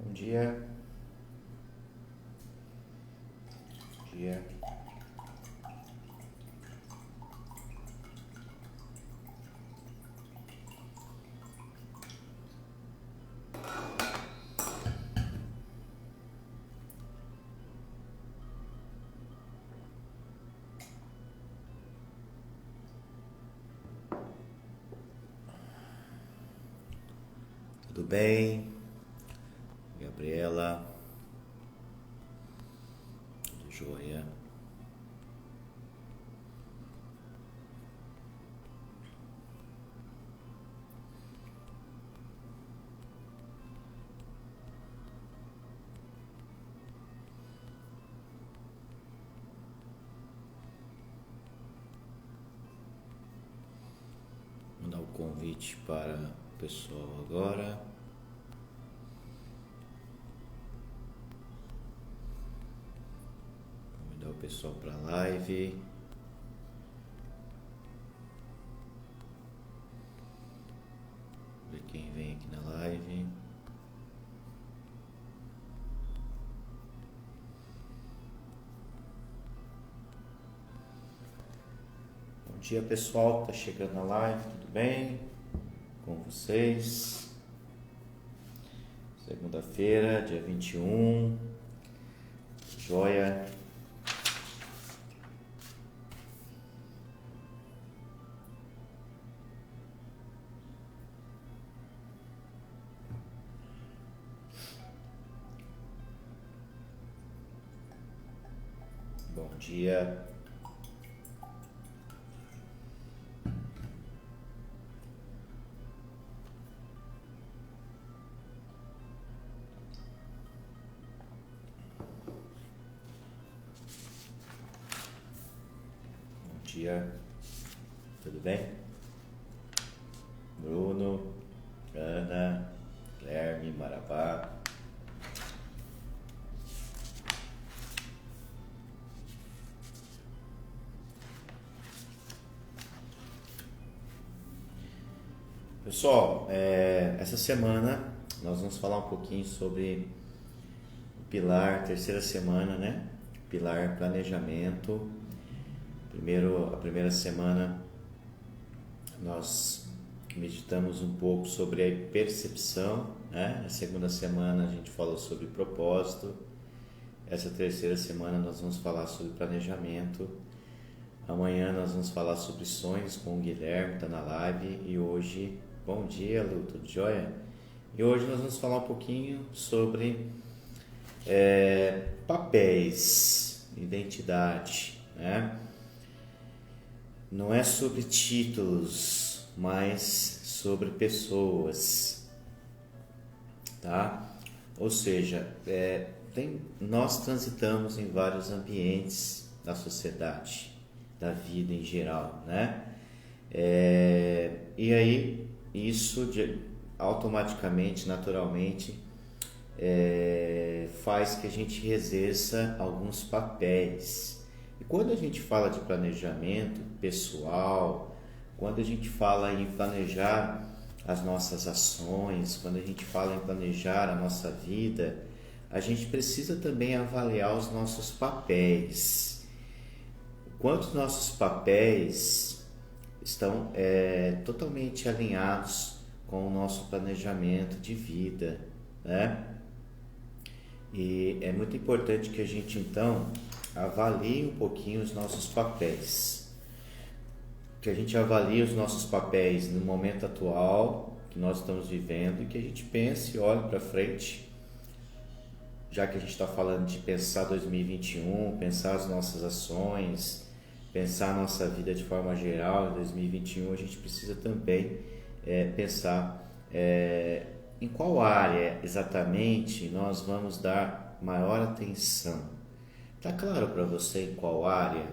Bom dia. Bom dia. Tudo bem? Gabriela? Tudo jóia? Vou mandar o convite para o pessoal agora. Vou mandar o pessoal para a live. Ver quem vem aqui na live. Bom dia, pessoal que está chegando na live, tudo bem com vocês? Segunda-feira, dia 21, jóia. Bom dia. Bom dia, tudo bem? Bruno, Ana, Guilherme, Marabá. Pessoal, essa semana nós vamos falar um pouquinho sobre o pilar, terceira semana, né? Pilar planejamento. A primeira semana nós meditamos um pouco sobre a percepção, né? Na segunda semana a gente falou sobre propósito. Essa terceira semana nós vamos falar sobre planejamento. Amanhã nós vamos falar sobre sonhos com o Guilherme, está na live. E hoje, bom dia, Lu, tudo jóia? E hoje nós vamos falar um pouquinho sobre papéis, identidade, né? Não é sobre títulos, mas sobre pessoas, tá? Ou seja, nós transitamos em vários ambientes da sociedade, da vida em geral, né? E aí isso automaticamente, naturalmente, faz que a gente exerça alguns papéis. E quando a gente fala de planejamento pessoal, quando a gente fala em planejar as nossas ações, quando a gente fala em planejar a nossa vida, a gente precisa também avaliar os nossos papéis. Quantos nossos papéis estão totalmente alinhados com o nosso planejamento de vida, né? E é muito importante que a gente então avalie um pouquinho os nossos papéis, que a gente avalie os nossos papéis no momento atual que nós estamos vivendo e que a gente pense e olhe para frente, já que a gente está falando de pensar 2021, pensar as nossas ações, pensar a nossa vida de forma geral em 2021, a gente precisa também pensar em qual área exatamente nós vamos dar maior atenção. Está claro para você em qual área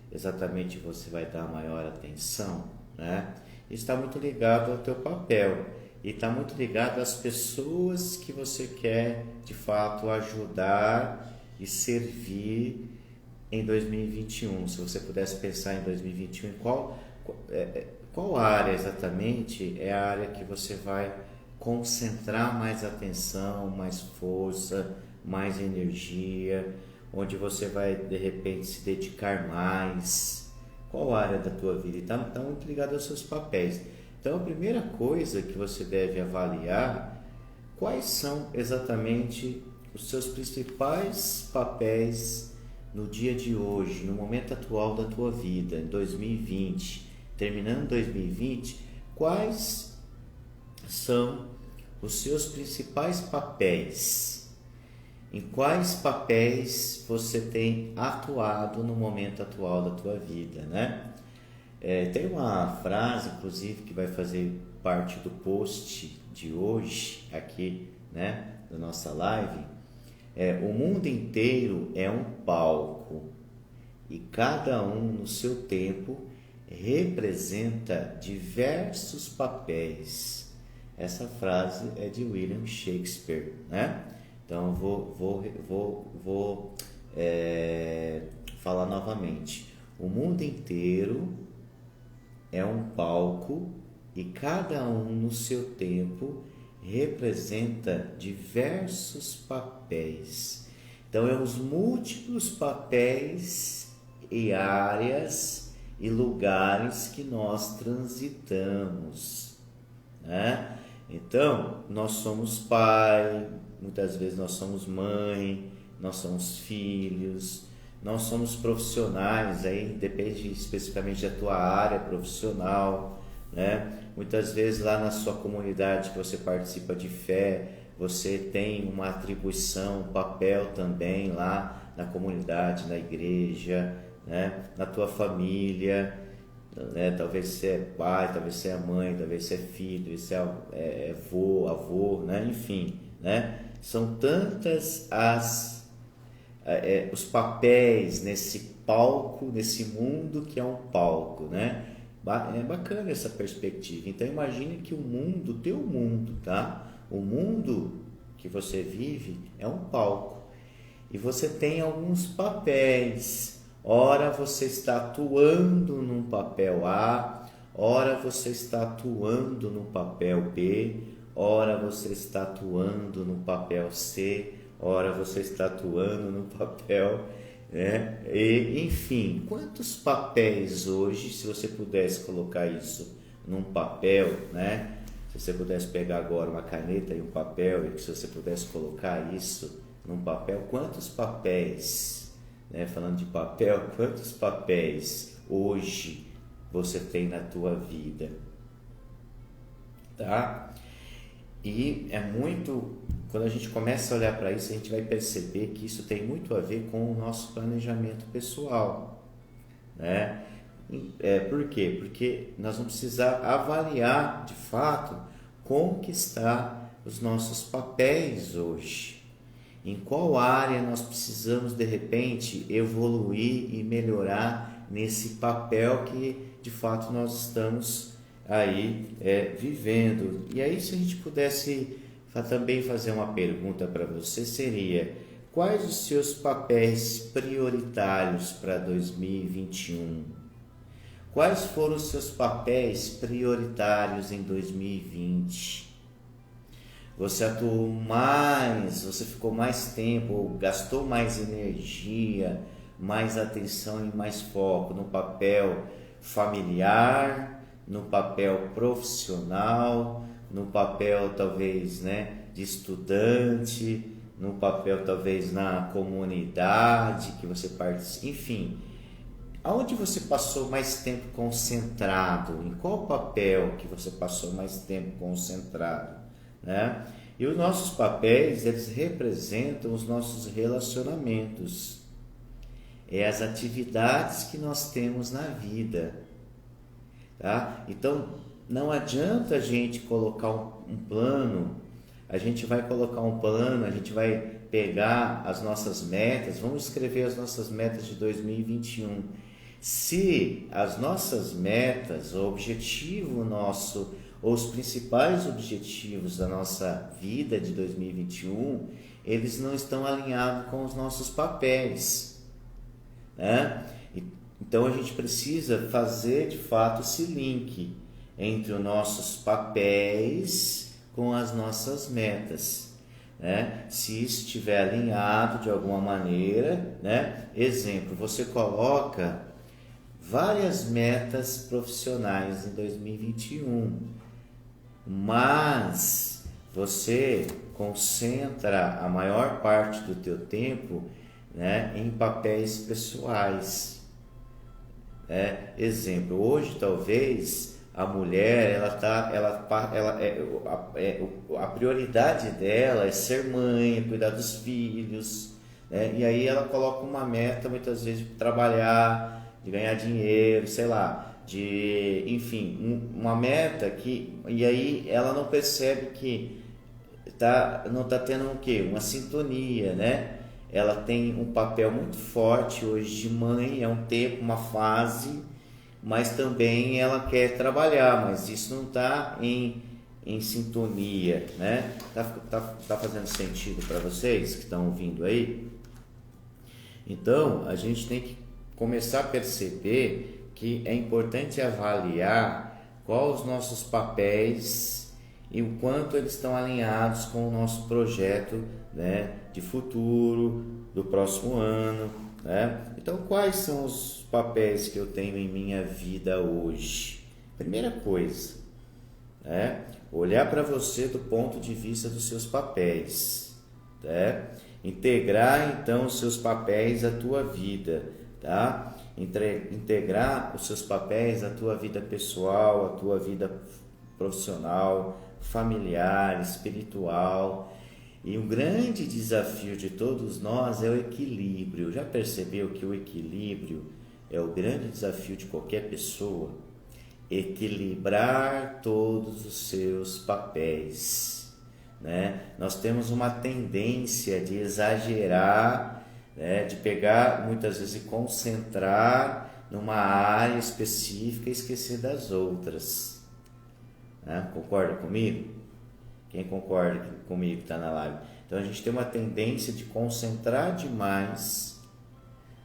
exatamente você vai dar maior atenção, né? Está muito ligado ao teu papel e está muito ligado às pessoas que você quer de fato ajudar e servir em 2021. Se você pudesse pensar em 2021, qual área exatamente é a área que você vai concentrar mais atenção, mais força, mais energia, onde você vai de repente se dedicar mais. Qual área da tua vida? Está muito ligado aos seus papéis. Então a primeira coisa que você deve avaliar, quais são exatamente os seus principais papéis no dia de hoje, no momento atual da tua vida, em 2020, terminando 2020, quais são os seus principais papéis? Em quais papéis você tem atuado no momento atual da tua vida, né? Tem uma frase, inclusive, que vai fazer parte do post de hoje, aqui, né, da nossa live. O mundo inteiro é um palco e cada um no seu tempo representa diversos papéis. Essa frase é de William Shakespeare, né? Então vou falar novamente. O mundo inteiro é um palco e cada um no seu tempo representa diversos papéis. Então, os múltiplos papéis e áreas e lugares que nós transitamos, né? Então, nós somos pai, muitas vezes nós somos mãe, nós somos filhos, nós somos profissionais, aí depende especificamente da tua área profissional, né? Muitas vezes lá na sua comunidade que você participa de fé, você tem uma atribuição, um papel também lá na comunidade, na igreja, né? Na tua família, né? Talvez você é pai, talvez você é mãe, talvez você é filho, talvez você é avô, né? Enfim, né? São tantas os papéis nesse palco, nesse mundo que é um palco, né? É bacana essa perspectiva. Então imagine que o mundo, teu mundo, tá? O mundo que você vive é um palco e você tem alguns papéis. Ora você está atuando num papel A, ora você está atuando no papel B, ora você está atuando no papel C, ora você está atuando no papel, né? E, enfim, quantos papéis hoje, se você pudesse colocar isso num papel, né? Se você pudesse pegar agora uma caneta e um papel e se você pudesse colocar isso num papel, quantos papéis, né? Falando de papel, quantos papéis hoje você tem na tua vida, tá? E é muito, quando a gente começa a olhar para isso, a gente vai perceber que isso tem muito a ver com o nosso planejamento pessoal, né? Por quê? Porque nós vamos precisar avaliar de fato como que está os nossos papéis hoje, em qual área nós precisamos de repente evoluir e melhorar nesse papel que de fato nós estamos aí vivendo. E aí, se a gente pudesse também fazer uma pergunta para você, seria: quais os seus papéis prioritários para 2021? Quais foram os seus papéis prioritários em 2020? Você atuou mais, você ficou mais tempo, gastou mais energia, mais atenção e mais foco no papel familiar, no papel profissional, no papel talvez, né, de estudante, no papel talvez na comunidade que você participa, enfim, aonde você passou mais tempo concentrado, em qual papel que você passou mais tempo concentrado, né? E os nossos papéis, eles representam os nossos relacionamentos, as atividades que nós temos na vida, tá? Então, não adianta a gente colocar um plano, a gente vai colocar um plano, a gente vai pegar as nossas metas, vamos escrever as nossas metas de 2021. Se as nossas metas, o objetivo nosso, ou os principais objetivos da nossa vida de 2021, eles não estão alinhados com os nossos papéis, né? Então a gente precisa fazer de fato esse link entre os nossos papéis com as nossas metas, né? Se isso estiver alinhado de alguma maneira, né? Exemplo, você coloca várias metas profissionais em 2021, mas você concentra a maior parte do teu tempo, né, em papéis pessoais. Exemplo, hoje talvez a mulher a prioridade dela é ser mãe, cuidar dos filhos, né? E aí ela coloca uma meta muitas vezes de trabalhar, de ganhar dinheiro, sei lá, enfim, uma meta e aí ela não percebe que não está tendo o quê? Uma sintonia, né? Ela tem um papel muito forte hoje de mãe, é um tempo, uma fase, mas também ela quer trabalhar, mas isso não está em sintonia, né? Tá fazendo sentido para vocês que estão ouvindo aí? Então, a gente tem que começar a perceber que é importante avaliar quais os nossos papéis e o quanto eles estão alinhados com o nosso projeto, né, de futuro, do próximo ano, né? Então, quais são os papéis que eu tenho em minha vida hoje? Primeira coisa, né, olhar para você do ponto de vista dos seus papéis, né? Integrar então os seus papéis à tua vida, tá? Integrar os seus papéis à tua vida pessoal, à tua vida profissional, familiar, espiritual. E um grande desafio de todos nós é o equilíbrio. Já percebeu que o equilíbrio é o grande desafio de qualquer pessoa? Equilibrar todos os seus papéis, né? Nós temos uma tendência de exagerar, né? De pegar muitas vezes e concentrar numa área específica e esquecer das outras, né? Concorda comigo? Quem concorda comigo que está na live? Então a gente tem uma tendência de concentrar demais,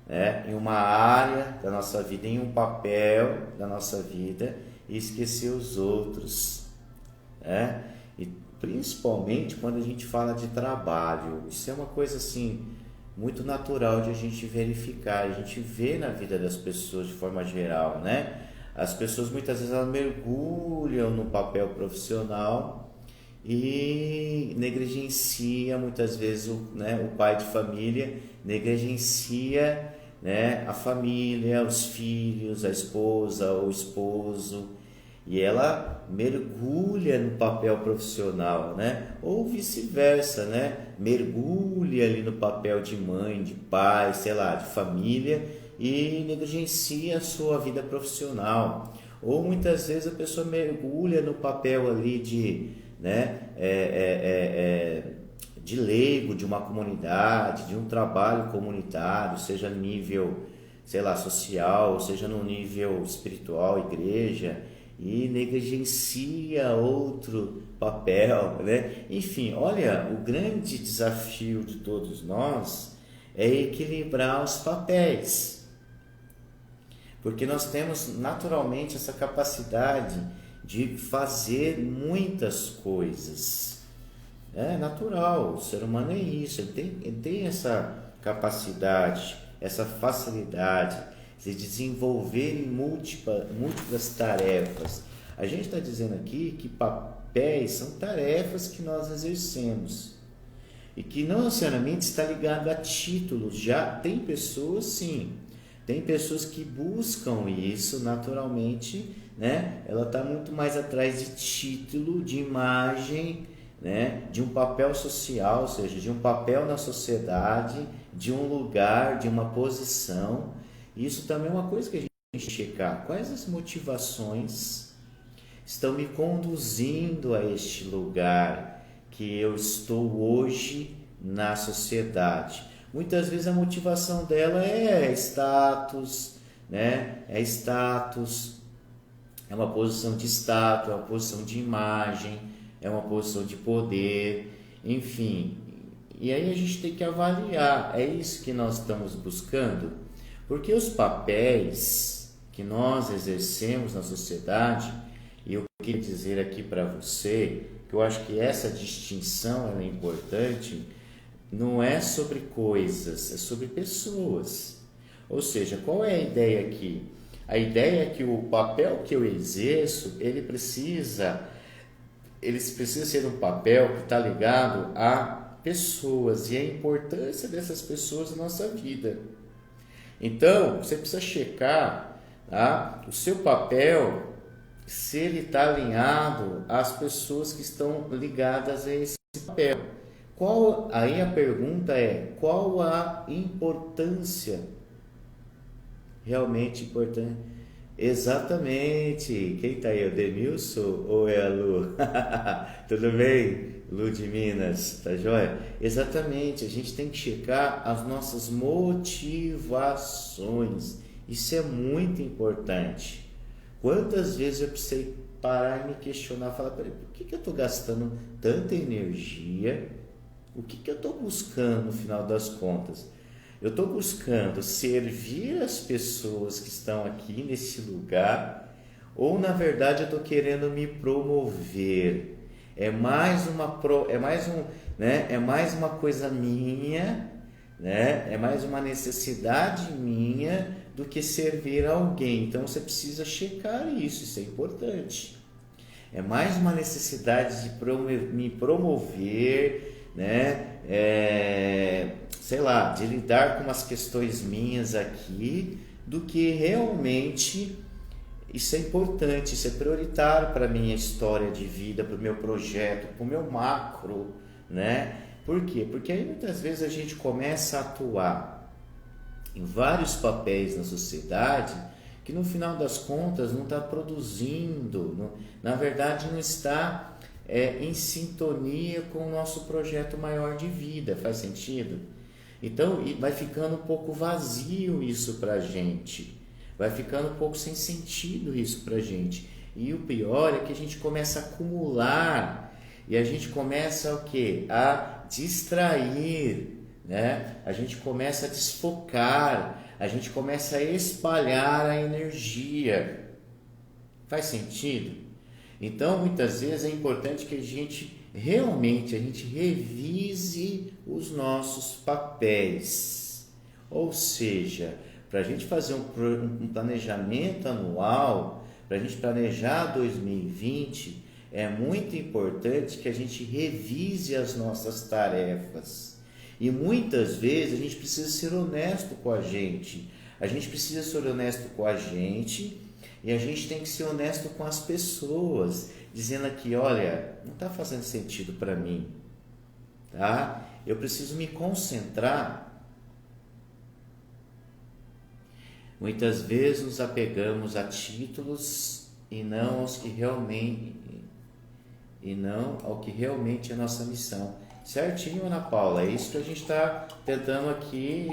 né, em uma área da nossa vida, em um papel da nossa vida e esquecer os outros, né? E principalmente quando a gente fala de trabalho, isso é uma coisa assim muito natural de a gente verificar, a gente vê na vida das pessoas de forma geral, né? As pessoas muitas vezes elas mergulham no papel profissional e negligencia muitas vezes o pai de família negligencia, né, a família, os filhos, a esposa ou o esposo, e ela mergulha no papel profissional, né? Ou vice-versa, né? Mergulha ali no papel de mãe, de pai, sei lá, de família e negligencia a sua vida profissional. Ou muitas vezes a pessoa mergulha no papel ali de, né, de leigo de uma comunidade, de um trabalho comunitário, seja no nível, sei lá, social, seja no nível espiritual, igreja, e negligencia outro papel, né? Enfim, olha, o grande desafio de todos nós é equilibrar os papéis, porque nós temos naturalmente essa capacidade de fazer muitas coisas. É natural, o ser humano é isso, ele tem essa capacidade, essa facilidade de desenvolver em múltiplas tarefas. A gente está dizendo aqui que papéis são tarefas que nós exercemos e que não necessariamente está ligado a títulos. Já tem pessoas, sim, tem pessoas que buscam isso naturalmente, né? Ela está muito mais atrás de título, de imagem, né? De um papel social, ou seja, de um papel na sociedade, de um lugar, de uma posição. Isso também é uma coisa que a gente tem que checar. Quais as motivações estão me conduzindo a este lugar que eu estou hoje na sociedade? Muitas vezes a motivação dela é status, né? É status, é uma posição de status, é uma posição de imagem, é uma posição de poder, enfim. E aí a gente tem que avaliar, é isso que nós estamos buscando? Porque os papéis que nós exercemos na sociedade, E eu queria dizer aqui para você que eu acho que essa distinção ela é importante, não é sobre coisas, é sobre pessoas. Ou seja, qual é a ideia aqui? A ideia é que o papel que eu exerço, ele precisa ser um papel que está ligado a pessoas e a importância dessas pessoas na nossa vida. Então, você precisa checar, tá, o seu papel, se ele está alinhado às pessoas que estão ligadas a esse papel. Aí a pergunta é, qual a importância realmente importante? Exatamente. Quem está aí? É o Denilson ou é a Lu? Tudo bem? Lu de Minas, tá joia? Exatamente. A gente tem que checar as nossas motivações. Isso é muito importante. Quantas vezes eu precisei parar e me questionar, falar, peraí, por que eu estou gastando tanta energia? O que eu estou buscando no final das contas? Eu estou buscando servir as pessoas que estão aqui nesse lugar, ou na verdade eu estou querendo me promover? É mais uma coisa minha, né? É mais uma necessidade minha do que servir a alguém. Então você precisa checar isso é importante. É mais uma necessidade de me promover, né? Sei lá, de lidar com umas questões minhas aqui, do que realmente isso é importante, isso é prioritário para a minha história de vida, para o meu projeto, para o meu macro, né? Por quê? Porque aí muitas vezes a gente começa a atuar em vários papéis na sociedade que no final das contas não está produzindo, na verdade não está em sintonia com o nosso projeto maior de vida. Faz sentido? Então vai ficando um pouco vazio isso para a gente, vai ficando um pouco sem sentido isso para a gente. E o pior é que a gente começa a acumular e a gente começa o quê? A distrair, né? A gente começa a desfocar, a gente começa a espalhar a energia. Faz sentido? Então, muitas vezes é importante que a gente revise os nossos papéis. Ou seja, para a gente fazer um planejamento anual, para a gente planejar 2020, é muito importante que a gente revise as nossas tarefas. E muitas vezes a gente precisa ser honesto com a gente. A gente precisa ser honesto com a gente e a gente tem que ser honesto com as pessoas, dizendo aqui, olha, não está fazendo sentido para mim, tá? Eu preciso me concentrar. Muitas vezes nos apegamos a títulos e não ao que realmente é a nossa missão. Certinho, Ana Paula, é isso que a gente está tentando aqui,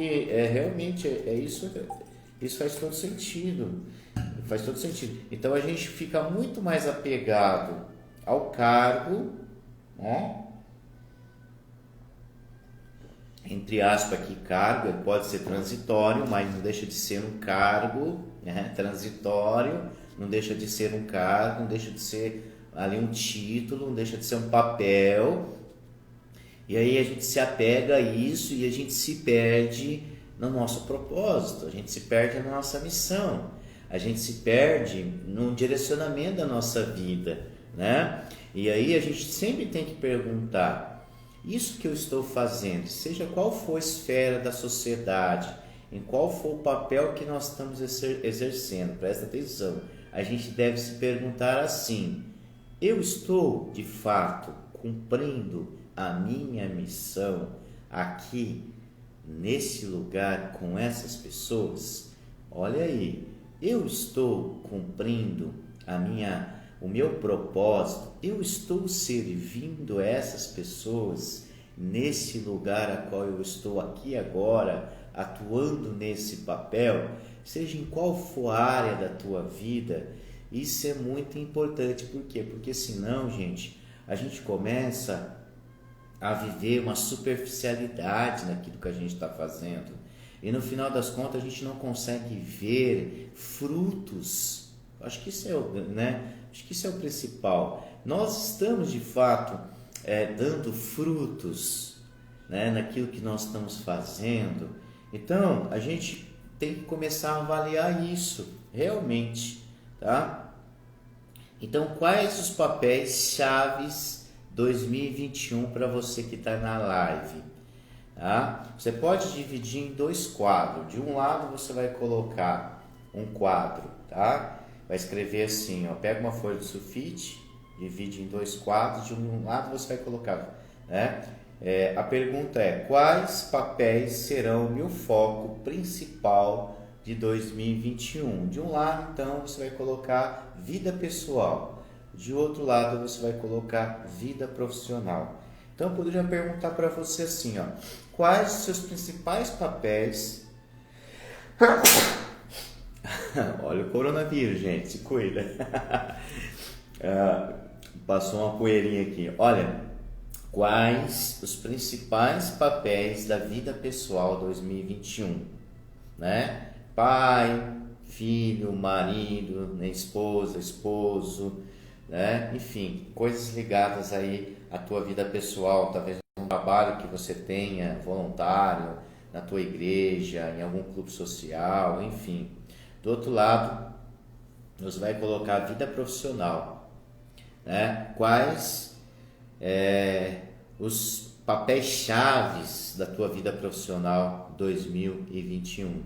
isso faz todo sentido. Faz todo sentido. Então a gente fica muito mais apegado ao cargo, né? Entre aspas aqui, cargo, ele pode ser transitório, mas não deixa de ser um cargo, né? Transitório, não deixa de ser um cargo, não deixa de ser ali um título, não deixa de ser um papel. E aí a gente se apega a isso e a gente se perde no nosso propósito, a gente se perde na nossa missão. A gente se perde no direcionamento da nossa vida, né? E aí a gente sempre tem que perguntar, isso que eu estou fazendo, seja qual for a esfera da sociedade, em qual for o papel que nós estamos exercendo, presta atenção, a gente deve se perguntar assim, eu estou de fato cumprindo a minha missão aqui, nesse lugar, com essas pessoas? Olha aí, eu estou cumprindo o meu propósito, eu estou servindo essas pessoas nesse lugar a qual eu estou aqui agora, atuando nesse papel, seja em qual for a área da tua vida. Isso é muito importante. Por quê? Porque senão, gente, a gente começa a viver uma superficialidade naquilo que a gente está fazendo. E no final das contas a gente não consegue ver frutos. Acho que isso é, né? Acho que isso é o principal. Nós estamos, de fato, dando frutos, né, naquilo que nós estamos fazendo. Então, a gente tem que começar a avaliar isso, realmente, tá? Então, quais os papéis chaves 2021 para você que está na live? Tá? Você pode dividir em 2 quadros. De um lado você vai colocar um quadro, tá? Vai escrever assim, ó, pega uma folha de sulfite, divide em 2 quadros. De um lado você vai colocar, né? A pergunta é: quais papéis serão o meu foco principal de 2021? De um lado, então, você vai colocar vida pessoal. De outro lado, você vai colocar vida profissional. Então, eu poderia perguntar para você assim, ó, quais os seus principais papéis... Olha o coronavírus, gente, se cuida. Passou uma poeirinha aqui. Olha, quais os principais papéis da vida pessoal 2021, né? Pai, filho, marido, né? Esposa, esposo, né? Enfim, coisas ligadas aí à tua vida pessoal, talvez um trabalho que você tenha voluntário na tua igreja, em algum clube social, enfim. Do outro lado, você vai colocar a vida profissional, né? Quais os papéis chaves da tua vida profissional 2021?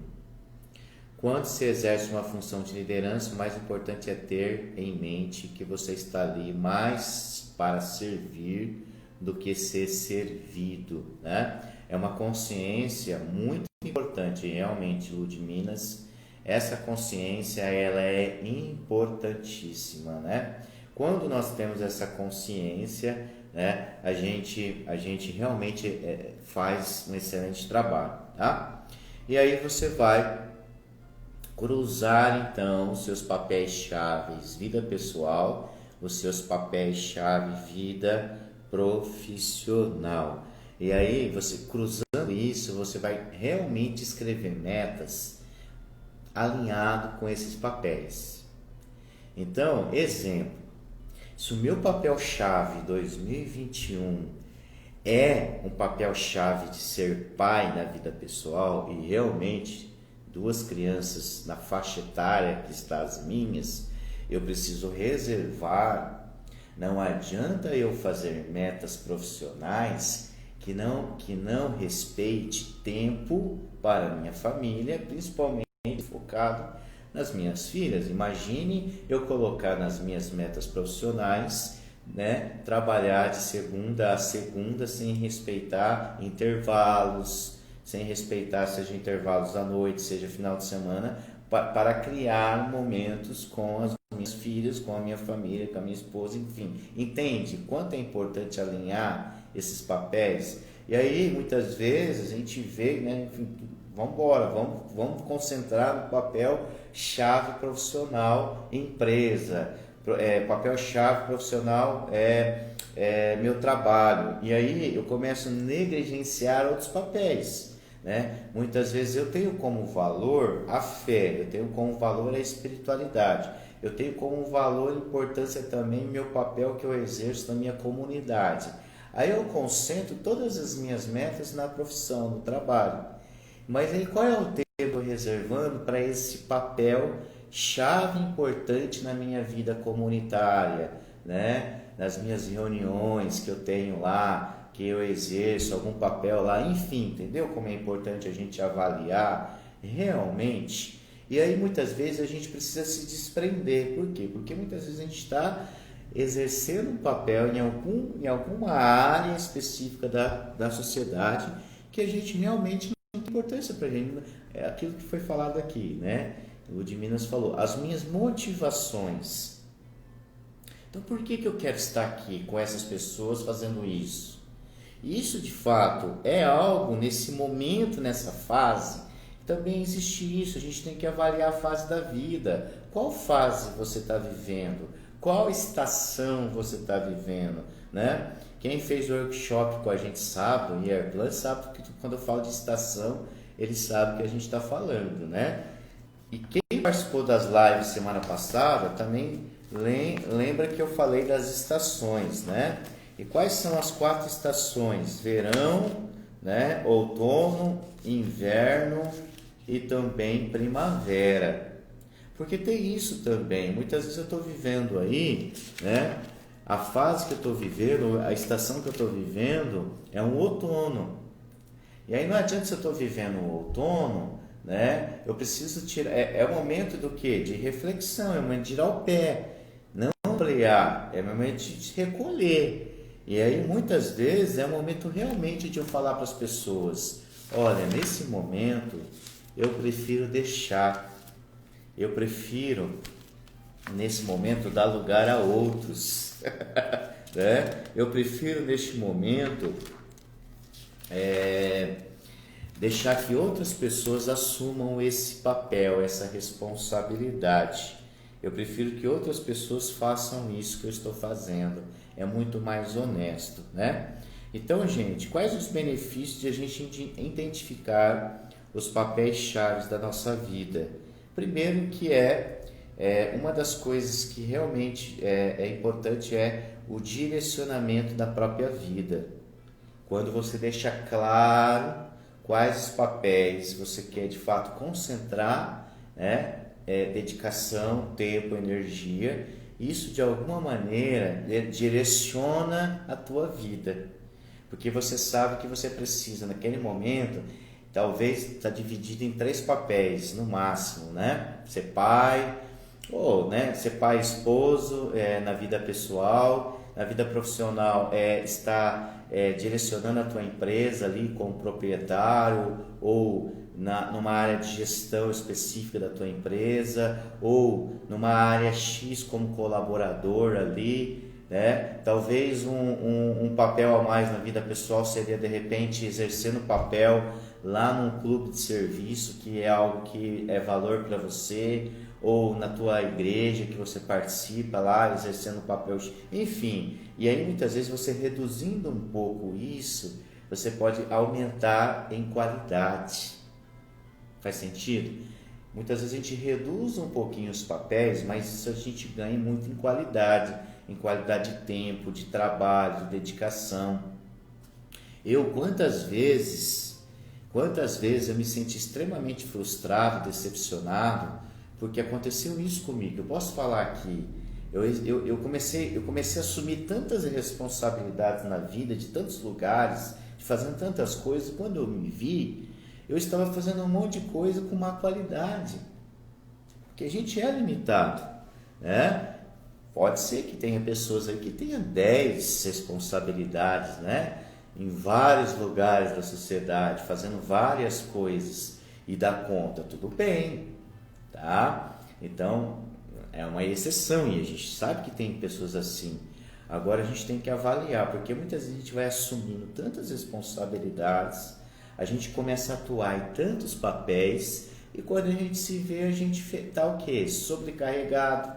Quando se exerce uma função de liderança, o mais importante é ter em mente que você está ali mais para servir do que ser servido, né? É uma consciência muito importante, realmente, Ludminas. Essa consciência, ela é importantíssima, né? Quando nós temos essa consciência, né, a gente realmente faz um excelente trabalho, tá? E aí você vai cruzar então os seus papéis chaves vida pessoal, os seus papéis chave vida profissional. E aí você cruzando isso, você vai realmente escrever metas alinhado com esses papéis. Então, exemplo, se o meu papel chave 2021 é um papel chave de ser pai na vida pessoal e realmente 2 crianças na faixa etária que está as minhas, eu preciso reservar. Não adianta eu fazer metas profissionais que não respeite tempo para a minha família, principalmente focado nas minhas filhas. Imagine eu colocar nas minhas metas profissionais, né, trabalhar de segunda a segunda sem respeitar intervalos, sem respeitar seja intervalos à noite, seja final de semana, para criar momentos com as minhas filhas, com a minha família, com a minha esposa, enfim. Entende quanto é importante alinhar esses papéis? E aí, muitas vezes, a gente vê, né, enfim, vamos concentrar no papel chave profissional empresa, papel chave profissional meu trabalho. E aí eu começo a negligenciar outros papéis, né? Muitas vezes eu tenho como valor a fé, eu tenho como valor a espiritualidade, eu tenho como valor e importância também meu papel que eu exerço na minha comunidade. Aí eu concentro todas as minhas metas na profissão, no trabalho. Mas aí qual é o tempo que eu estou reservando para esse papel chave importante na minha vida comunitária, né? Nas minhas reuniões que eu tenho lá, que eu exerço algum papel lá, enfim, entendeu como é importante a gente avaliar realmente? E aí muitas vezes a gente precisa se desprender. Por quê? Porque muitas vezes a gente está exercendo um papel em alguma área específica da sociedade que a gente realmente não tem importância para a gente. É aquilo que foi falado aqui, né? O Ludminas falou, as minhas motivações. Então por que eu quero estar aqui com essas pessoas fazendo isso? Isso de fato é algo nesse momento, nessa fase, também existe isso. A gente tem que avaliar a fase da vida. Qual fase você está vivendo? Qual estação você está vivendo, né? Quem fez o workshop com a gente sabe, o Yerplan sabe que quando eu falo de estação, ele sabe o que a gente está falando, né? E quem participou das lives semana passada também Lembra que eu falei das estações, né? E quais são as 4 estações? Verão, né? Outono, inverno e também primavera. Porque tem isso também. Muitas vezes eu estou vivendo aí, né? A fase que eu estou vivendo, a estação que eu estou vivendo é um outono. E aí não adianta se eu estou vivendo um outono, né? Eu preciso tirar. É o momento do quê? De reflexão, é o momento de tirar o pé, não ampliar, é o momento de recolher. E aí muitas vezes é o momento realmente de eu falar para as pessoas: olha, nesse momento eu prefiro deixar, eu prefiro nesse momento dar lugar a outros, né? Eu prefiro neste momento deixar que outras pessoas assumam esse papel, essa responsabilidade. Eu prefiro que outras pessoas façam isso que eu estou fazendo. É muito mais honesto, né? Então, gente, quais os benefícios de a gente identificar os papéis chaves da nossa vida? Primeiro que uma das coisas que realmente é importante é o direcionamento da própria vida. Quando você deixa claro quais os papéis você quer de fato concentrar, né? Dedicação, tempo, energia, isso de alguma maneira direciona a tua vida, porque você sabe que você precisa naquele momento, talvez está dividido em 3 papéis no máximo, né? Ser pai, ou né, ser pai e esposo na vida pessoal, na vida profissional estar direcionando a tua empresa ali como proprietário ou numa área de gestão específica da tua empresa ou numa área X como colaborador ali, né? Talvez um papel a mais na vida pessoal seria de repente exercendo papel lá num clube de serviço, que é algo que é valor para você, ou na tua igreja que você participa lá, exercendo papel, enfim. E aí muitas vezes você reduzindo um pouco isso, você pode aumentar em qualidade. Faz sentido? Muitas vezes a gente reduz um pouquinho os papéis, mas isso a gente ganha muito em qualidade de tempo, de trabalho, de dedicação. Quantas vezes eu me senti extremamente frustrado, decepcionado, porque aconteceu isso comigo. Eu posso falar aqui, eu comecei a assumir tantas responsabilidades na vida, de tantos lugares, fazendo tantas coisas, quando eu me vi, eu estava fazendo um monte de coisa com má qualidade, porque a gente é limitado, né? Pode ser que tenha pessoas aí que tenham 10 responsabilidades, né? Em vários lugares da sociedade, fazendo várias coisas e dá conta, tudo bem, tá? Então, é uma exceção e a gente sabe que tem pessoas assim. Agora a gente tem que avaliar, porque muitas vezes a gente vai assumindo tantas responsabilidades, a gente começa a atuar em tantos papéis e quando a gente se vê, a gente está o quê? Sobrecarregado,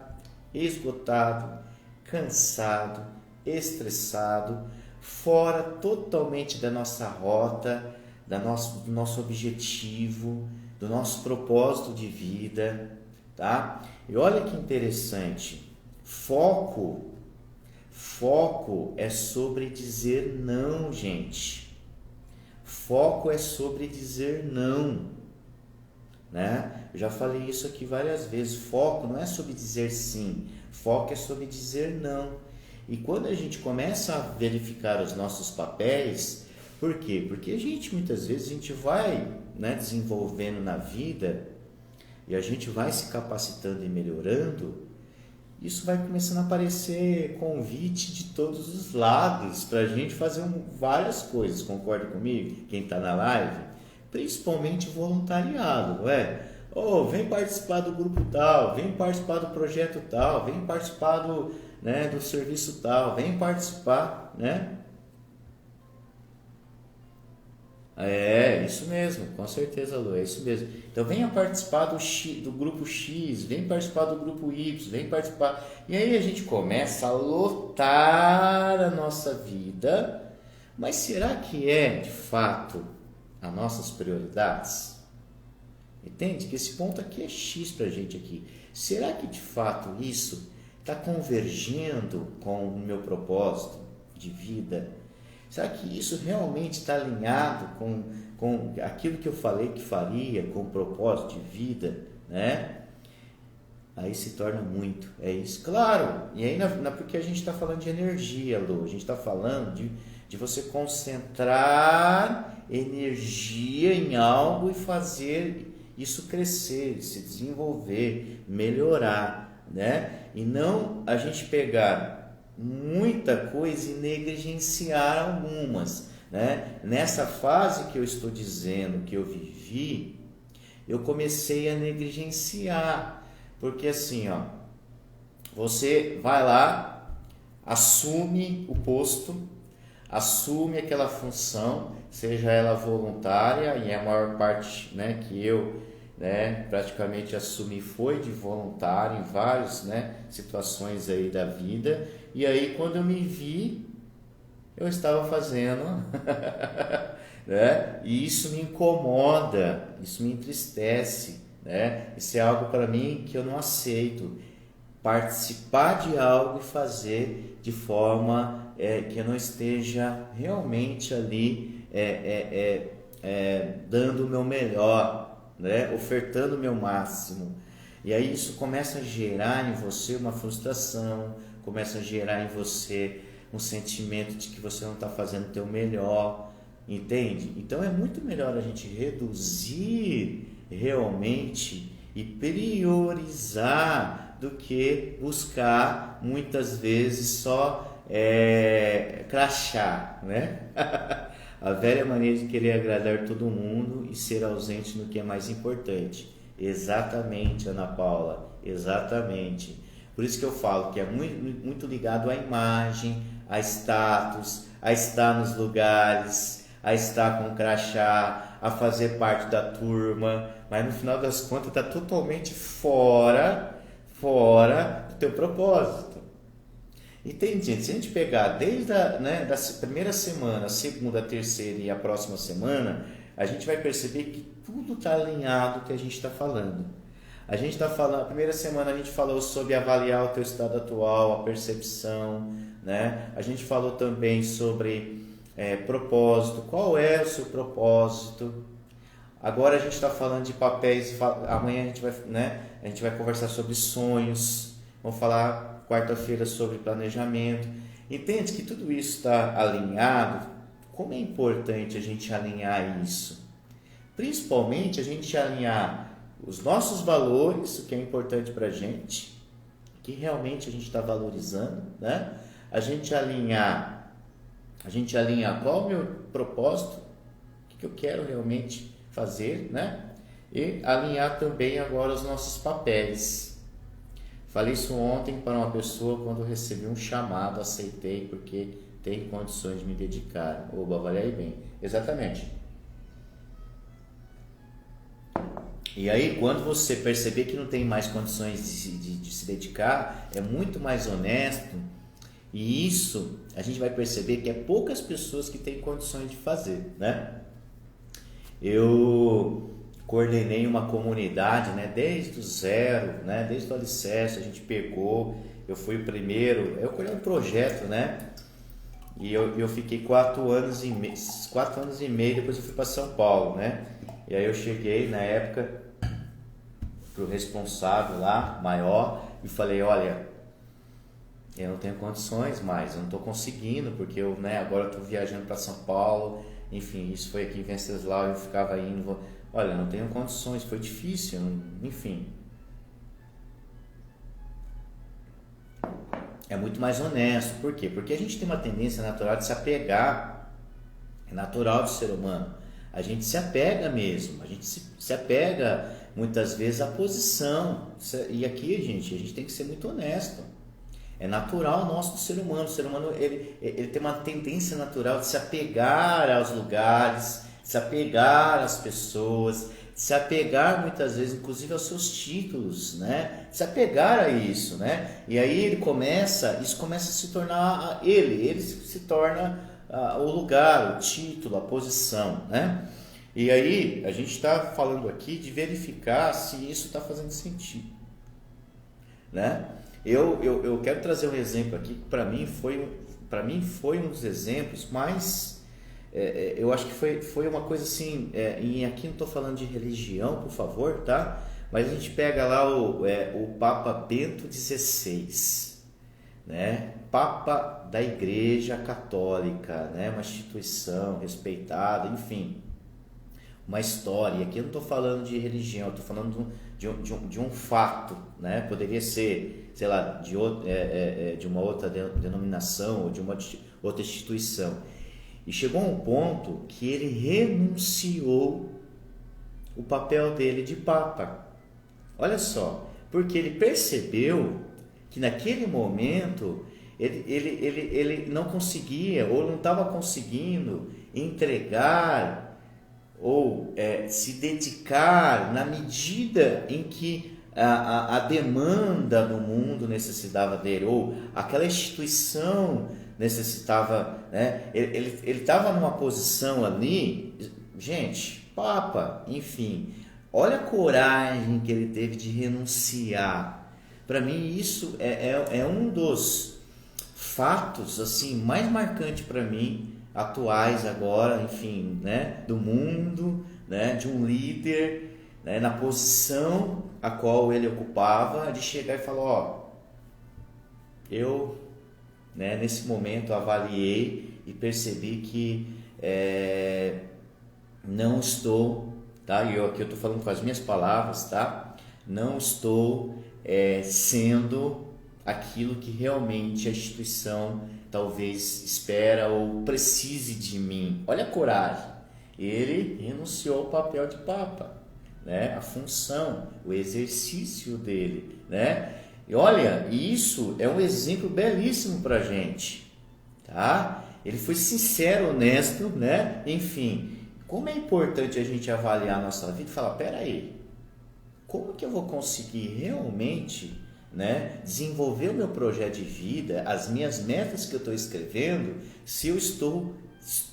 esgotado, cansado, estressado, fora totalmente da nossa rota, do nosso objetivo, do nosso propósito de vida, tá? E olha que interessante, foco é sobre dizer não, gente. Foco é sobre dizer não, né? Eu já falei isso aqui várias vezes. Foco não é sobre dizer sim, foco é sobre dizer não. E quando a gente começa a verificar os nossos papéis, por quê? Porque muitas vezes a gente vai, né, desenvolvendo na vida e a gente vai se capacitando e melhorando. Isso vai começando a aparecer convite de todos os lados para a gente fazer várias coisas, concorda comigo? Quem está na live, principalmente voluntariado, não é? Vem participar do grupo tal, vem participar do projeto tal, vem participar do serviço tal, vem participar, né? Isso mesmo, com certeza, Lu, é isso mesmo. Então venha participar do grupo X, vem participar do grupo Y, vem participar. E aí a gente começa a lotar a nossa vida, mas será que é de fato as nossas prioridades? Entende? Que esse ponto aqui é X pra gente aqui. Será que de fato isso está convergindo com o meu propósito de vida? Será que isso realmente está alinhado com aquilo que eu falei que faria, com o propósito de vida, né? Aí se torna muito, é isso. Claro, e aí porque a gente está falando de energia, Lu, a gente está falando de você concentrar energia em algo e fazer isso crescer, se desenvolver, melhorar, né? E não a gente pegar muita coisa e negligenciar algumas, né? Nessa fase que eu estou dizendo que eu vivi, eu comecei a negligenciar, porque assim, ó, você vai lá, assume o posto, assume aquela função, seja ela voluntária, e a maior parte, né, que eu, né, praticamente assumi foi de voluntário em várias, né, situações aí da vida, e aí quando eu me vi, eu estava fazendo, né, e isso me incomoda, isso me entristece, né, isso é algo para mim que eu não aceito, participar de algo e fazer de forma que eu não esteja realmente ali dando o meu melhor, né? Ofertando o meu máximo. E aí isso começa a gerar em você uma frustração, começa a gerar em você um sentimento de que você não está fazendo o teu melhor, entende? Então é muito melhor a gente reduzir realmente e priorizar do que buscar muitas vezes só crachá, né? A velha maneira de querer agradar todo mundo e ser ausente no que é mais importante. Exatamente, Ana Paula, exatamente. Por isso que eu falo que é muito ligado à imagem, a status, a estar nos lugares, a estar com crachá, a fazer parte da turma, mas no final das contas está totalmente fora do teu propósito. Entende, gente? Se a gente pegar desde da primeira semana, a segunda, a terceira e a próxima semana, a gente vai perceber que tudo está alinhado que a gente está falando. A gente está falando, a primeira semana a gente falou sobre avaliar o teu estado atual, a percepção, né? A gente falou também sobre propósito, qual é o seu propósito. Agora a gente está falando de papéis, amanhã a gente vai conversar sobre sonhos, vamos falar quarta-feira sobre planejamento. Entende que tudo isso está alinhado? Como é importante a gente alinhar isso? Principalmente a gente alinhar os nossos valores, o que é importante para a gente, que realmente a gente está valorizando, né? A gente alinhar qual é o meu propósito, o que eu quero realmente fazer, né? E alinhar também agora os nossos papéis. Falei isso ontem para uma pessoa quando eu recebi um chamado, aceitei porque tenho condições de me dedicar. Oba, avalie bem. Exatamente. E aí, quando você perceber que não tem mais condições de se dedicar, é muito mais honesto. E isso a gente vai perceber que é poucas pessoas que têm condições de fazer, né? Eu coordenei uma comunidade, né, desde o zero, né, desde o alicerce, a gente pegou, eu fui o primeiro, eu colhei um projeto, né, e eu fiquei 4 anos e meio, depois eu fui para São Paulo, né, e aí eu cheguei na época pro responsável lá, maior, e falei, olha, eu não tenho condições mais, eu não estou conseguindo, porque eu, né, agora eu estou viajando para São Paulo, enfim, isso foi aqui em Venceslau, eu ficava indo, olha, não tenho condições, foi difícil, enfim. É muito mais honesto, por quê? Porque a gente tem uma tendência natural de se apegar, é natural do ser humano, a gente se apega mesmo, a gente se apega muitas vezes à posição, e aqui, gente, a gente tem que ser muito honesto. É natural nosso do ser humano. O ser humano ele tem uma tendência natural de se apegar aos lugares, de se apegar às pessoas, de se apegar muitas vezes, inclusive aos seus títulos, né? De se apegar a isso, né? E aí isso começa a se tornar ele se torna o lugar, o título, a posição, né? E aí a gente está falando aqui de verificar se isso está fazendo sentido, né? Eu quero trazer um exemplo aqui que para mim foi um dos exemplos mais, eu acho que foi uma coisa assim, e aqui não estou falando de religião, por favor, tá? Mas a gente pega lá o Papa Bento XVI, né? Papa da Igreja Católica, né? Uma instituição respeitada, enfim, uma história. Aqui eu não estou falando de religião, estou falando de um fato, né? Poderia ser, sei lá, de uma outra denominação ou de uma outra instituição. E chegou a um ponto que ele renunciou o papel dele de Papa. Olha só, porque ele percebeu que naquele momento ele não conseguia ou não estava conseguindo entregar ou se dedicar na medida em que a demanda do mundo necessitava dele, ou aquela instituição necessitava, né? Ele estava numa posição ali, gente, Papa, enfim, olha a coragem que ele teve de renunciar. Para mim isso é um dos fatos assim mais marcantes para mim, atuais agora, enfim, né, do mundo, né, de um líder, né, na posição a qual ele ocupava, de chegar e falar, ó, eu, né, nesse momento avaliei e percebi que não estou, tá? E aqui eu estou falando com as minhas palavras, tá? Não estou sendo aquilo que realmente a instituição talvez espera ou precise de mim. Olha a coragem. Ele renunciou ao papel de Papa, né? A função, o exercício dele, né? E olha, isso é um exemplo belíssimo para a gente, tá? Ele foi sincero, honesto, né? Enfim, como é importante a gente avaliar a nossa vida e falar, peraí, como que eu vou conseguir realmente, né, desenvolver o meu projeto de vida, as minhas metas que eu estou escrevendo, se eu estou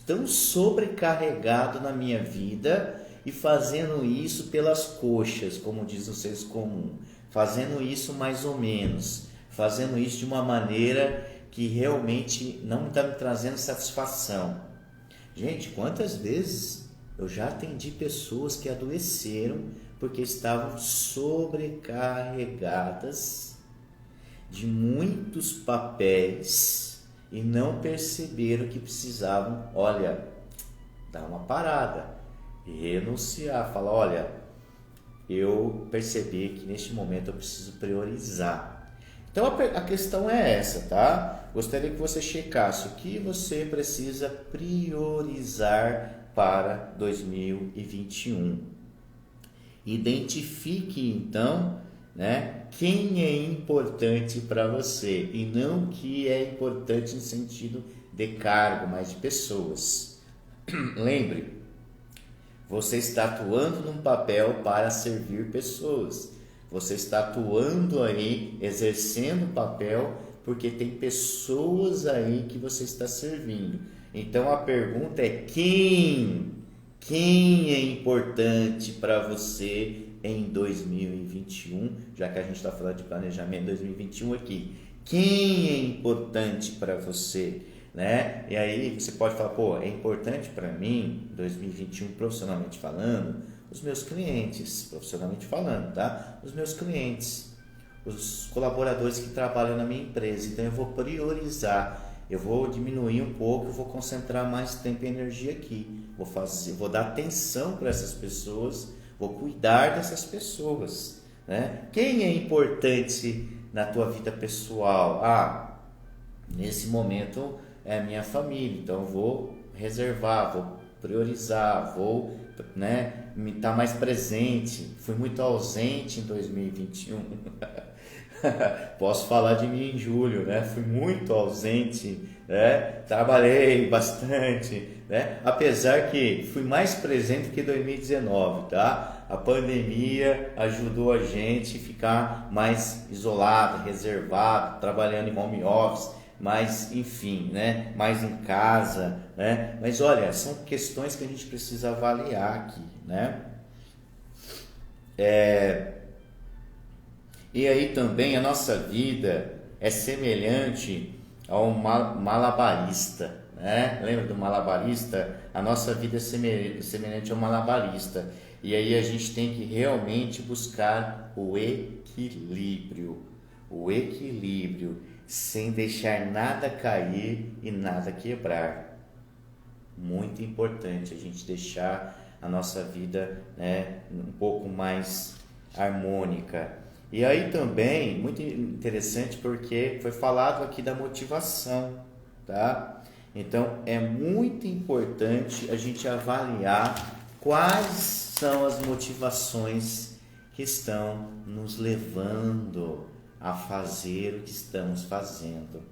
tão sobrecarregado na minha vida e fazendo isso pelas coxas, como diz o senso comum, fazendo isso mais ou menos, fazendo isso de uma maneira que realmente não está me trazendo satisfação. Gente, quantas vezes eu já atendi pessoas que adoeceram porque estavam sobrecarregadas de muitos papéis e não perceberam que precisavam, olha, dar uma parada, renunciar, falar, olha, eu percebi que neste momento eu preciso priorizar. Então a questão é essa, tá? Gostaria que você checasse o que você precisa priorizar para 2021. Identifique então, né, quem é importante para você e não o que é importante no sentido de cargo, mas de pessoas. Lembre, você está atuando num papel para servir pessoas. Você está atuando aí, exercendo um papel porque tem pessoas aí que você está servindo. Então a pergunta é quem é importante para você em 2021, já que a gente está falando de planejamento 2021 aqui. Quem é importante para você, né? E aí você pode falar, pô, é importante para mim, 2021, profissionalmente falando, os meus clientes, profissionalmente falando, tá? Os meus clientes, os colaboradores que trabalham na minha empresa. Então eu vou priorizar. Eu vou diminuir um pouco, eu vou concentrar mais tempo e energia aqui. Vou dar atenção para essas pessoas, vou cuidar dessas pessoas, né? Quem é importante na tua vida pessoal? Nesse momento é a minha família, então eu vou reservar, vou priorizar, vou, né, me estar mais presente. Fui muito ausente em 2021. Posso falar de mim em julho, né? Fui muito ausente, né? Trabalhei bastante, né? Apesar que fui mais presente que 2019, tá? A pandemia ajudou a gente a ficar mais isolado, reservado, trabalhando em home office, mas enfim, né? Mais em casa, né? Mas olha, são questões que a gente precisa avaliar aqui, né? E aí também a nossa vida é semelhante a um malabarista, né? Lembra do malabarista? A nossa vida é semelhante a um malabarista. E aí a gente tem que realmente buscar o equilíbrio, sem deixar nada cair e nada quebrar. Muito importante a gente deixar a nossa vida, né, um pouco mais harmônica. E aí também, muito interessante, porque foi falado aqui da motivação, tá? Então, é muito importante a gente avaliar quais são as motivações que estão nos levando a fazer o que estamos fazendo.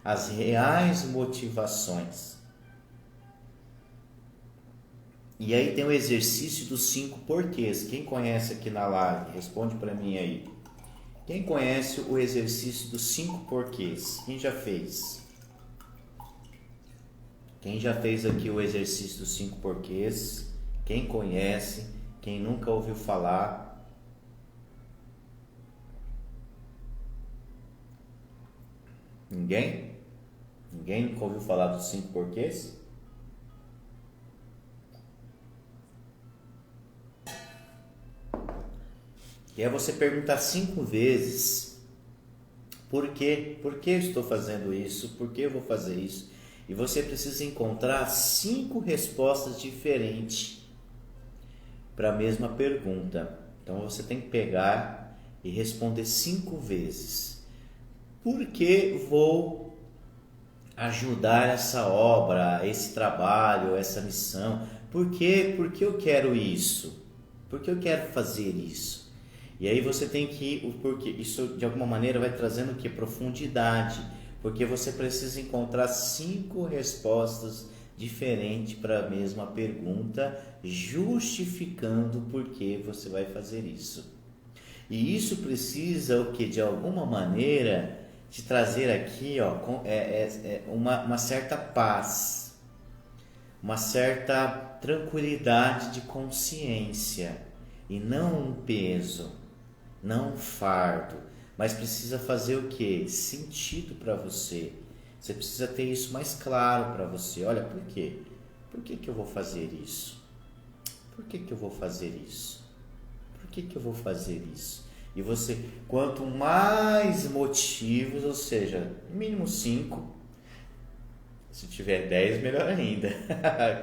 As reais motivações. E aí tem o exercício dos 5 porquês. Quem conhece aqui na live? Responde para mim aí. Quem conhece o exercício dos 5 porquês? Quem já fez? Quem já fez aqui o exercício dos 5 porquês? Quem conhece? Quem nunca ouviu falar? Ninguém? Ninguém nunca ouviu falar dos 5 porquês? E é você perguntar 5 vezes por quê? Por que eu estou fazendo isso? Por que eu vou fazer isso? E você precisa encontrar 5 respostas diferentes para a mesma pergunta. Então você tem que pegar e responder 5 vezes. Por que vou ajudar essa obra, esse trabalho, essa missão? Por que eu quero isso? Por que eu quero fazer isso? E aí você tem que, porque isso de alguma maneira vai trazendo o que? Profundidade, porque você precisa encontrar 5 respostas diferentes para a mesma pergunta, justificando por que você vai fazer isso. E isso precisa o que? De alguma maneira te trazer aqui uma certa paz, uma certa tranquilidade de consciência e não um peso. Não um fardo, mas precisa fazer o que? Sentido para você. Você precisa ter isso mais claro para você. Olha, por quê? Por que eu vou fazer isso? Por que eu vou fazer isso? Por que eu vou fazer isso? E você, quanto mais motivos, ou seja, mínimo 5, se tiver 10, melhor ainda,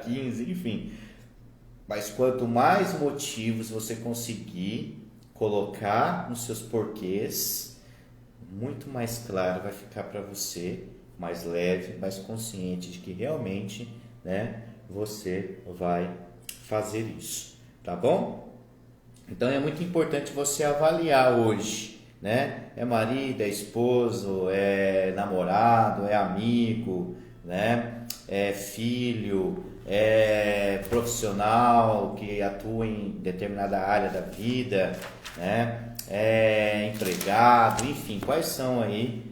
15, enfim. Mas quanto mais motivos você conseguir colocar nos seus porquês, muito mais claro vai ficar para você, mais leve, mais consciente de que realmente, né, você vai fazer isso, tá bom? Então é muito importante você avaliar hoje, né? É marido, é esposo, é namorado, é amigo, né? É filho, é profissional que atua em determinada área da vida, né? É empregado, enfim, quais são aí,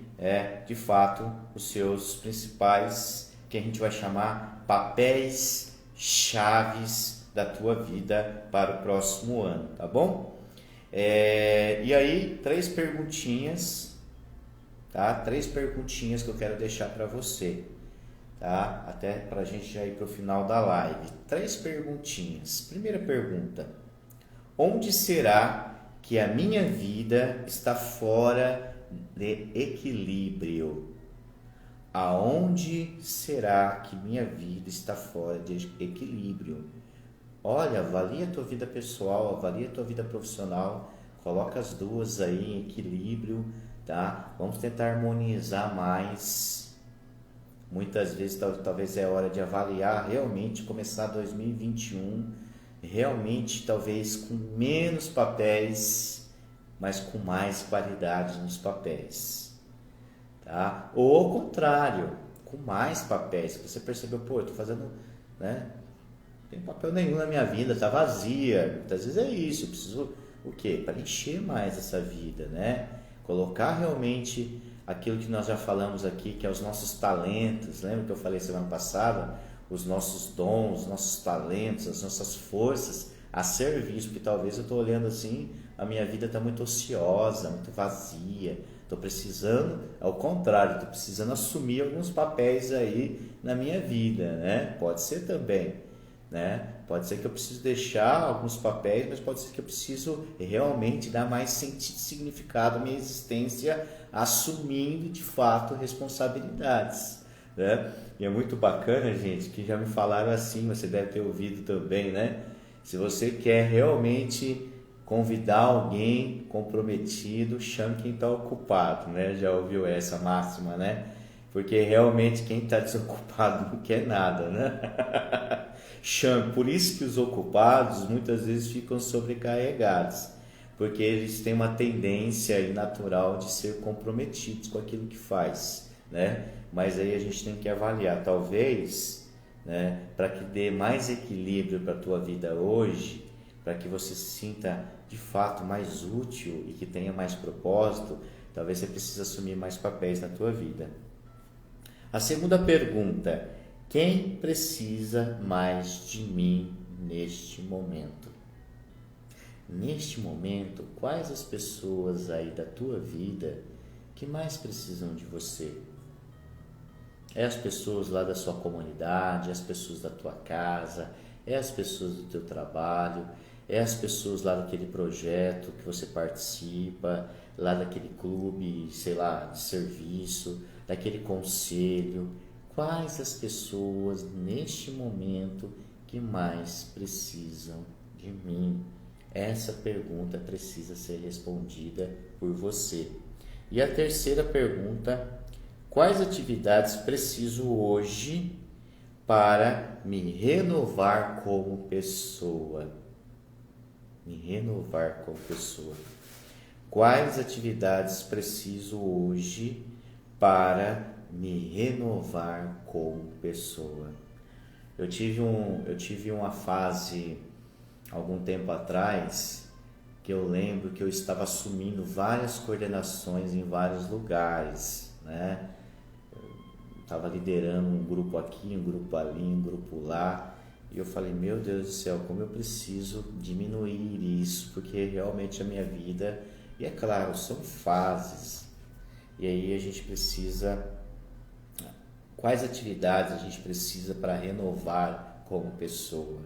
de fato, os seus principais, que a gente vai chamar papéis chaves da tua vida para o próximo ano, tá bom? E aí, 3 perguntinhas, tá? 3 perguntinhas que eu quero deixar para você, tá? Até para a gente já ir para o final da live. 3 perguntinhas. Primeira pergunta: onde será que a minha vida está fora de equilíbrio? Aonde será que minha vida está fora de equilíbrio? Olha, avalia a tua vida pessoal, avalia a tua vida profissional, coloca as duas aí em equilíbrio, tá? Vamos tentar harmonizar mais. Muitas vezes talvez é hora de avaliar realmente, começar 2021, realmente talvez com menos papéis, mas com mais qualidade nos papéis, tá? Ou ao contrário, com mais papéis. Você percebeu, pô, eu tô fazendo, né? Não tem papel nenhum na minha vida, tá vazia. Muitas vezes é isso, eu preciso o quê? Preencher mais essa vida, né? Colocar realmente aquilo que nós já falamos aqui, que é os nossos talentos. Lembra que eu falei semana passada? Os nossos dons, os nossos talentos, as nossas forças, a serviço, porque talvez eu estou olhando assim, a minha vida está muito ociosa, muito vazia, estou precisando, ao contrário, estou precisando assumir alguns papéis aí na minha vida, né? Pode ser também, né? Pode ser que eu preciso deixar alguns papéis, mas pode ser que eu preciso realmente dar mais sentido e significado à minha existência, assumindo de fato responsabilidades, né? E é muito bacana, gente, que já me falaram assim, você deve ter ouvido também, né? Se você quer realmente convidar alguém comprometido, chame quem está ocupado, né? Já ouviu essa máxima, né? Porque realmente quem está desocupado não quer nada, né? Chame. Por isso que os ocupados muitas vezes ficam sobrecarregados, porque eles têm uma tendência natural de ser comprometidos com aquilo que faz, né? Mas aí a gente tem que avaliar, talvez, né, para que dê mais equilíbrio para a tua vida hoje, para que você se sinta de fato mais útil e que tenha mais propósito, talvez você precise assumir mais papéis na tua vida. A segunda pergunta: quem precisa mais de mim neste momento? Neste momento, quais as pessoas aí da tua vida que mais precisam de você? É as pessoas lá da sua comunidade, é as pessoas da tua casa, é as pessoas do teu trabalho, é as pessoas lá daquele projeto que você participa, lá daquele clube, sei lá, de serviço, daquele conselho. Quais as pessoas neste momento que mais precisam de mim? Essa pergunta precisa ser respondida por você. E a terceira pergunta: quais atividades preciso hoje para me renovar como pessoa? Me renovar como pessoa. Quais atividades preciso hoje para me renovar como pessoa? Eu tive uma fase algum tempo atrás que eu lembro que eu estava assumindo várias coordenações em vários lugares, né? Estava liderando um grupo aqui, um grupo ali, um grupo lá, e eu falei, meu Deus do céu, como eu preciso diminuir isso, porque realmente a minha vida, e é claro, são fases, e aí a gente precisa, quais atividades a gente precisa para renovar como pessoa,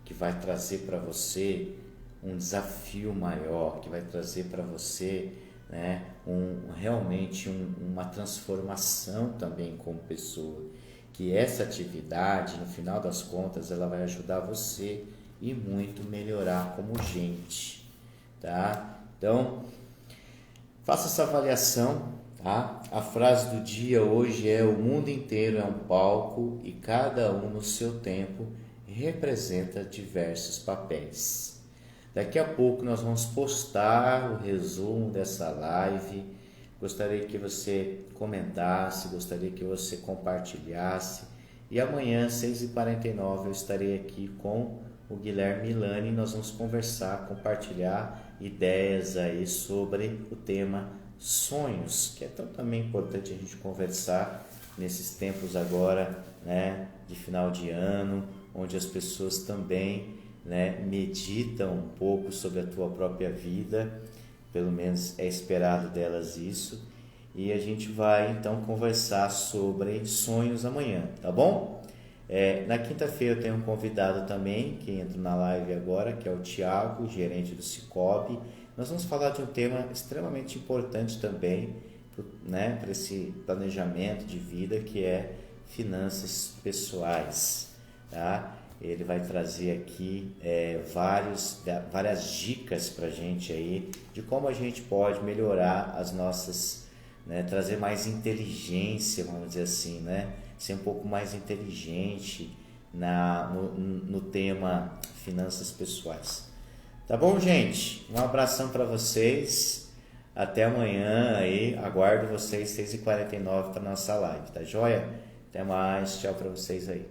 que vai trazer para você um desafio maior, que vai trazer para você, né, realmente uma transformação também como pessoa, que essa atividade, no final das contas, ela vai ajudar você e muito melhorar como gente, tá? Então, faça essa avaliação, tá? A frase do dia hoje é: o mundo inteiro é um palco e cada um no seu tempo representa diversos papéis. Daqui a pouco nós vamos postar o resumo dessa live. Gostaria que você comentasse, gostaria que você compartilhasse. E amanhã, às 6h49, eu estarei aqui com o Guilherme Milani. Nós vamos conversar, compartilhar ideias aí sobre o tema sonhos, que é tão também importante a gente conversar nesses tempos agora, né, de final de ano, onde as pessoas também, né, meditam um pouco sobre a tua própria vida, pelo menos é esperado delas isso, e a gente vai então conversar sobre sonhos amanhã, tá bom? Na quinta-feira eu tenho um convidado também, que entra na live agora, que é o Thiago, gerente do Cicobi. Nós vamos falar de um tema extremamente importante também, né, para esse planejamento de vida, que é finanças pessoais, tá? Ele vai trazer aqui várias dicas para a gente aí de como a gente pode melhorar as nossas, né, trazer mais inteligência, vamos dizer assim, né, ser um pouco mais inteligente no tema finanças pessoais. Tá bom, gente? Um abração para vocês. Até amanhã aí. Aguardo vocês 6h49 para nossa live, tá joia? Até mais. Tchau para vocês aí.